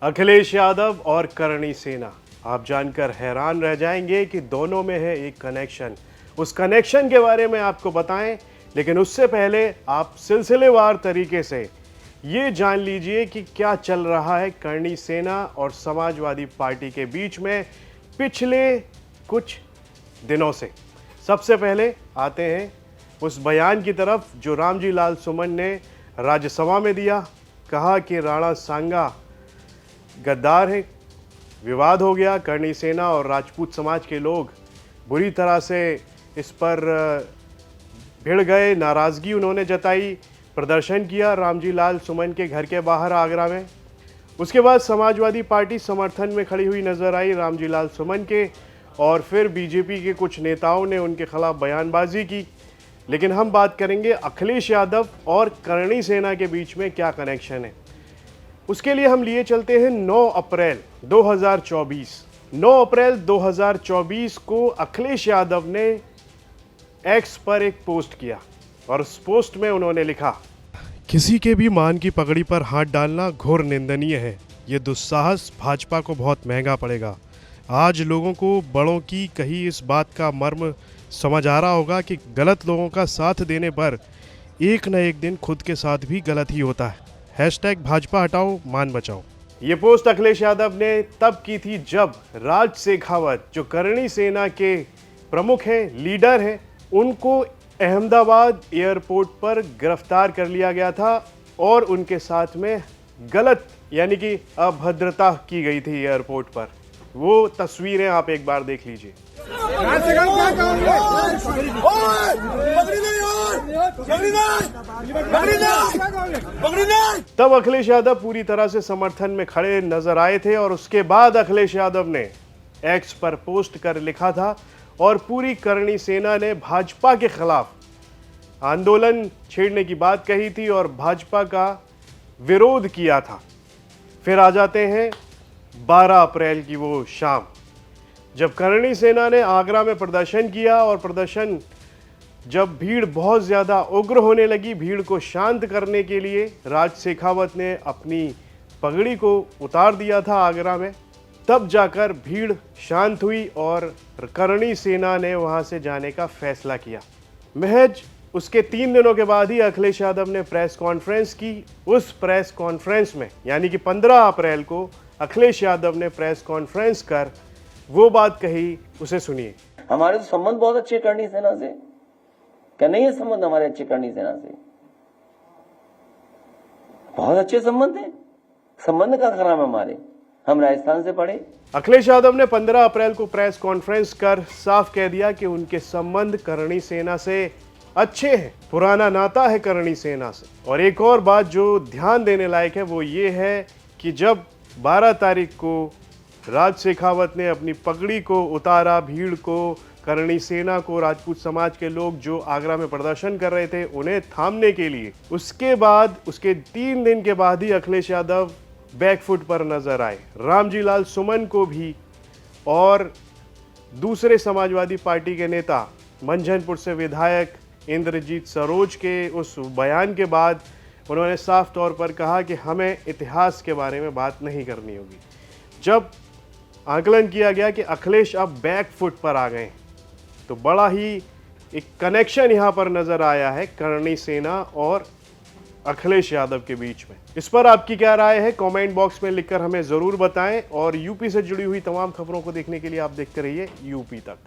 अखिलेश यादव और करणी सेना, आप जानकर हैरान रह जाएंगे कि दोनों में है एक कनेक्शन। उस कनेक्शन के बारे में आपको बताएं, लेकिन उससे पहले आप सिलसिलेवार तरीके से ये जान लीजिए कि क्या चल रहा है करणी सेना और समाजवादी पार्टी के बीच में पिछले कुछ दिनों से। सबसे पहले आते हैं उस बयान की तरफ जो रामजी लाल सुमन ने राज्यसभा में दिया। कहा कि राणा सांगा गद्दार है, विवाद हो गया। करणी सेना और राजपूत समाज के लोग बुरी तरह से इस पर भिड़ गए, नाराज़गी उन्होंने जताई, प्रदर्शन किया रामजी लाल सुमन के घर के बाहर आगरा में। उसके बाद समाजवादी पार्टी समर्थन में खड़ी हुई नजर आई रामजी लाल सुमन के, और फिर बीजेपी के कुछ नेताओं ने उनके खिलाफ बयानबाजी की। लेकिन हम बात करेंगे अखिलेश यादव और करणी सेना के बीच में क्या कनेक्शन है। उसके लिए हम लिए चलते हैं 9 अप्रैल 2024। 9 अप्रैल 2024 को अखिलेश यादव ने एक्स पर एक पोस्ट किया और उस पोस्ट में उन्होंने लिखा, किसी के भी मान की पगड़ी पर हाथ डालना घोर निंदनीय है। ये दुस्साहस भाजपा को बहुत महंगा पड़ेगा। आज लोगों को बड़ों की कही इस बात का मर्म समझ आ रहा होगा कि गलत लोगों का साथ देने पर एक न एक दिन खुद के साथ भी गलत ही होता है। हैशटैग भाजपा हटाओ मान बचाओ। ये पोस्ट अखिलेश यादव ने तब की थी जब राज शेखावत, जो करणी सेना के प्रमुख हैं, लीडर हैं, उनको अहमदाबाद एयरपोर्ट पर गिरफ्तार कर लिया गया था और उनके साथ में गलत यानी कि अभद्रता की गई थी एयरपोर्ट पर। वो तस्वीरें आप एक बार देख लीजिए। तब अखिलेश यादव पूरी तरह से समर्थन में खड़े नजर आए थे और उसके बाद अखिलेश यादव ने एक्स पर पोस्ट कर लिखा था और पूरी करणी सेना ने भाजपा के खिलाफ आंदोलन छेड़ने की बात कही थी और भाजपा का विरोध किया था। फिर आ जाते हैं 12 अप्रैल की वो शाम, जब करणी सेना ने आगरा में प्रदर्शन किया और प्रदर्शन जब भीड़ बहुत ज़्यादा उग्र होने लगी, भीड़ को शांत करने के लिए राज शेखावत ने अपनी पगड़ी को उतार दिया था आगरा में। तब जाकर भीड़ शांत हुई और करणी सेना ने वहां से जाने का फैसला किया। महज उसके 3 दिनों के बाद ही अखिलेश यादव ने प्रेस कॉन्फ्रेंस की। उस प्रेस कॉन्फ्रेंस में यानी कि 15 अप्रैल को अखिलेश यादव ने प्रेस कॉन्फ्रेंस कर वो बात कही, उसे सुनिए। हमारे तो संबंध बहुत अच्छे करणी सेना से, क्या नहीं है संबंध हमारे अच्छे करणी सेना से? बहुत अच्छे संबंध है। संबंध का खराब हमारे, हम राजस्थान से पढ़े। अखिलेश यादव ने 15 अप्रैल को प्रेस कॉन्फ्रेंस कर साफ कह दिया कि उनके संबंध करणी सेना से अच्छे हैं, पुराना नाता है करणी सेना से। और एक और बात जो ध्यान देने लायक है वो ये है कि जब 12 तारीख को राज शेखावत ने अपनी पगड़ी को उतारा, भीड़ को, करणी सेना को, राजपूत समाज के लोग जो आगरा में प्रदर्शन कर रहे थे उन्हें थामने के लिए, उसके बाद उसके 3 दिन के बाद ही अखिलेश यादव बैकफुट पर नजर आए। रामजी लाल सुमन को भी और दूसरे समाजवादी पार्टी के नेता मंझनपुर से विधायक इंद्रजीत सरोज के उस बयान के बाद उन्होंने साफ तौर पर कहा कि हमें इतिहास के बारे में बात नहीं करनी होगी। जब आकलन किया गया कि अखिलेश अब बैकफुट पर आ गए, तो बड़ा ही एक कनेक्शन यहाँ पर नजर आया है करणी सेना और अखिलेश यादव के बीच में। इस पर आपकी क्या राय है, कमेंट बॉक्स में लिखकर हमें ज़रूर बताएं। और यूपी से जुड़ी हुई तमाम खबरों को देखने के लिए आप देखते रहिए यूपी तक।